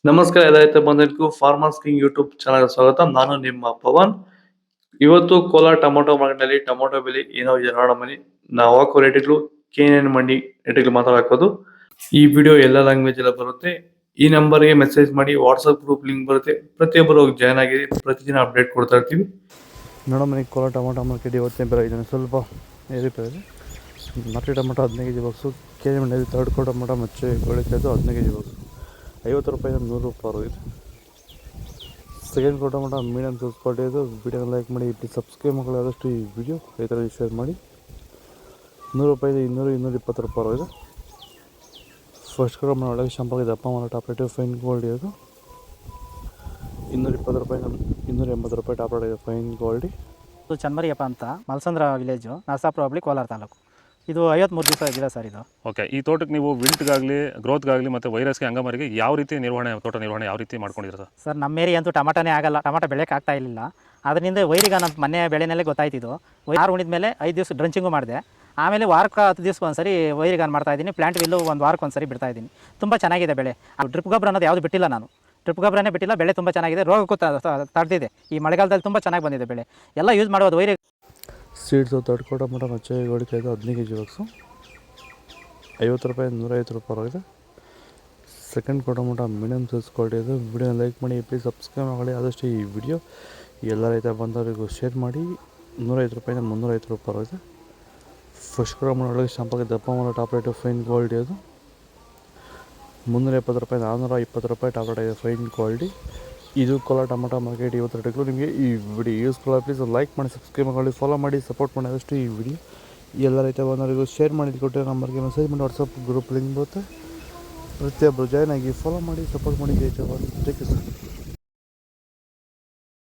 ನಮಸ್ಕಾರ ಎಲ್ಲ ರೈತ ಬಂಧುಗಳಿಗೂ ಫಾರ್ಮರ್ಸ್ ಕಿಂಗ್ ಯೂಟ್ಯೂಬ್ ಚಾನಲ್ ಸ್ವಾಗತ. ನಾನು ನಿಮ್ಮ ಪವನ್. ಇವತ್ತು ಕೋಲಾರ ಟೊಮೊಟೊ ಮಾರ್ಕೆಟ್ನಲ್ಲಿ ಟೊಮೊಟೊ ಬೆಲೆ ಏನೋ ಇದೆ ನೋಡೋಣ ಬನ್ನಿ. ನಾವು ಹಾಕೋ ರೇಟ್ಗಳು KNN ಮಂಡಿ ರೇಟ್ಗಳು ಮಾತಾಡೋದು. ಈ ವಿಡಿಯೋ ಎಲ್ಲ ಲ್ಯಾಂಗ್ವೇಜ್ ಎಲ್ಲ ಬರುತ್ತೆ. ಈ ನಂಬರ್ಗೆ ಮೆಸೇಜ್ ಮಾಡಿ, ವಾಟ್ಸಪ್ ಗ್ರೂಪ್ ಲಿಂಕ್ ಬರುತ್ತೆ, ಪ್ರತಿಯೊಬ್ಬರು ಜಾಯ್ನ್ ಆಗಿ ಪ್ರತಿದಿನ ಅಪ್ಡೇಟ್ ಕೊಡ್ತಾ ಇರ್ತೀವಿ. ನೋಡೋ ಮನೆ ಕೋಲಾರ ಟೊಮೊಟೊ ಮಾರ್ಕೆಟ್ ಇವತ್ತಿನ ಬೆಲೆ ಇದನ್ನು ಸ್ವಲ್ಪ ಏರಿದೆ. ನಾಟಿ tomato 15 kg box, KNN ಮಂಡಿಯಲ್ಲಿ third ಕೋ ಟೊಮೊಟೊ ಮಚ್ಚೆ ಗೋಳಿಕಾಯ್ದು 15 kg ಬಾಕ್ಸು 50 ರೂಪಾಯಿಂದ 100 ರೂಪಾಯಿ ಇದೆ. ಸೆಕೆಂಡ್ ಕೋ ಟೊಮೊಟೊ ಮೀಡಿಯಮ್ ಸೈಜ್ ಕ್ವಾಲಿಟಿ ಇದು. ವಿಡಿಯೋನ ಲೈಕ್ ಮಾಡಿ, ಸಬ್ಸ್ಕ್ರೈಬ್ ಮಕ್ಕಳು ಆದಷ್ಟು ಈ ವಿಡಿಯೋ ರೈತರಲ್ಲಿ ಶೇರ್ ಮಾಡಿ. 100 ರೂಪಾಯಿದು 200-220 ರೂಪಾಯಿ ಇದೆ. ಫಸ್ಟ್ ಕೋ ಟೊಮೊಟೊ ಒಳಗೆ ಶಾಂಪಾಗಿ ದಪ್ಪ ಮಾರಾಟ ಆಪ್ರೇಟಿವ್ ಫೈನ್ ಕ್ವಾಲಿಟಿ ಅದು 220 ರೂಪಾಯಿಂದ 280 ರೂಪಾಯಿ ಟಾಪ್ ರೇಟ್ ಇದೆ ಫೈನ್ ಕ್ವಾಲಿಟಿ. ಇದು ಚನ್ನಮರಿಯಪ್ಪ ಅಂತ ಮಲ್ಸಂದ್ರ ವಿಲೇಜು, ನರಸಾಪುರ ಹೋಬಳಿ, ಕೋಲಾರ ತಾಲೂಕು. ಇದು 53 ದಿವಸ ಗಿಡ ಸರ್ ಇದು. ಓಕೆ, ಈ ತೋಟಕ್ಕೆ ನೀವು ವಿಲ್ಟ್ಗಾಗಲಿ, ಗ್ರೋತ್ಗಾಗಲಿ ಮತ್ತು ವೈರಸ್ಗೆ, ಅಂಗಮಾರಿಗೆ ಯಾವ ರೀತಿ ತೋಟ ನಿರ್ವಹಣೆ ಯಾವ ರೀತಿ ಮಾಡ್ಕೊಂಡಿದ್ದೀರಾ ಸರ್? ನಮ್ಮ ಏರಿಯಾ ಅಂತೂ ಟಮಾಟನೇ ಆಗಲ್ಲ, ಟಮಾಟ ಬೆಳೆಯೋಕೆ ಆಗ್ತಾ ಇರಲಿಲ್ಲ. ಅದರಿಂದ ವೈರಿಗ ನಮ್ಮ ಮನೆ ಬೆಳೆನಲ್ಲೇ ಗೊತ್ತಾಯ್ತಿದ್ದು. ಯಾರು ಉಣಿದ ಮೇಲೆ 5 ದಿವಸ ಡ್ರಂಚಿಂಗು ಮಾಡಿದೆ. ಆಮೇಲೆ ವಾರಕ್ಕೆ 10 ದಿವಸಕ್ಕೆ ಒಂದ್ಸರಿ ವೈರಿಗಾನ್ ಮಾಡ್ತಾಯಿದ್ದೀನಿ. ಪ್ಲಾಂಟ್ ವಿಲ್ಲು 1 ವಾರಕ್ಕೆ ಒಂದ್ಸರಿ ಬಿಡ್ತಾಯಿದ್ದೀನಿ. ತುಂಬ ಚೆನ್ನಾಗಿದೆ ಬೆಳೆ. ಡ್ರಿಪ್ ಗೊಬ್ಬರ ಅನ್ನೋದು ಯಾವುದು ಬಿಟ್ಟಿಲ್ಲ ನಾನು. ಡ್ರಿಪ್ ಗೊಬ್ಬರನೇ ಬಿಟ್ಟಿಲ್ಲ. ಬೆಳೆ ತುಂಬ ಚೆನ್ನಾಗಿದೆ. ರೋಗಕ್ಕೂ ತಡೆದಿದೆ. ಈ ಮಳೆಗಾಲದಲ್ಲಿ ತುಂಬ ಚೆನ್ನಾಗಿ ಬಂದಿದೆ ಬೆಳೆ. ಎಲ್ಲ ಯೂಸ್ ಮಾಡೋದು ವೈರಿ ಸೀಡ್ಸು ತರ್ಡ್ ಕೋ ಟೊಮೊಟೊ ಮಚ್ಚೆ ಗೋಳಿಕಾಯ್ದು 15 kg ಬಾಕ್ಸು 50 ರೂಪಾಯಿಂದ 150 ರೂಪಾಯಿ ಇದೆ. ಸೆಕೆಂಡ್ ಕೋ ಟೊಮೊಟೊ ಮೀಡಿಯಮ್ ಸೈಜ್ ಕ್ವಾಲಿಟಿ ಇದು. ವಿಡಿಯೋನ ಲೈಕ್ ಮಾಡಿ, ಪ್ಲೀಸ್ ಸಬ್ಸ್ಕ್ರೈಬ್ ಮಾಡಿ. ಆದಷ್ಟು ಈ ವಿಡಿಯೋ ಎಲ್ಲ ರೈತ ಬಂದವರಿಗೂ ಶೇರ್ ಮಾಡಿ. 150 ರೂಪಾಯಿಂದ 350 ರೂಪಾಯಿ ಇದೆ. ಫಸ್ಟ್ ಕೋ ಟೊಮೊಟೊ ಒಳಗೆ ಶಾಂಪಾಗಿ ದಪ್ಪ ಮಾರಾಟ ಟಾಪ್ ರೇಟು ಫೈನ್ ಕ್ವಾಲಿಟಿ ಅದು 370 ರೂಪಾಯಿಂದ 420 ರೂಪಾಯಿ ಟಾಪ್ ರೇಟ್ ಇದೆ ಫೈನ್ ಕ್ವಾಲಿಟಿ. ಇದು ಕೋಲಾರ ಟೊಮೊಟೊ ಮಾರ್ಕೆಟ್ ಇವತ್ತು ರೇಟ್ಗಳು. ನಿಮಗೆ ಈ ವಿಡಿಯೋ ಯೂಸ್ಫುಲ್ ಆಗಿ ಪ್ಲೀಸ್ ಲೈಕ್ ಮಾಡಿ, ಸಬ್ಸ್ಕ್ರೈಬ್ ಮಾಡಿ, ಫಾಲೋ ಮಾಡಿ, ಸಪೋರ್ಟ್ ಮಾಡಿ. ಆದಷ್ಟು ಈ ವಿಡಿಯೋ ಎಲ್ಲ ರೈತ ಬಂದವರಿಗೂ ಶೇರ್ ಮಾಡಿ. ಕೊಟ್ಟಿರೋ ನಂಬರ್ಗೆ ಮೆಸೇಜ್ ಮಾಡಿ, ವಾಟ್ಸಪ್ ಗ್ರೂಪ್ ಲಿಂಕ್ ಬರುತ್ತೆ, ಪ್ರತಿಯೊಬ್ಬರು ಜಾಯ್ನ್ ಆಗಿ ಫಾಲೋ ಮಾಡಿ, ಸಪೋರ್ಟ್ ಮಾಡಿ. ಜೈ ಜವಾನ್, ಜೈ ಕಿಸಾನ್.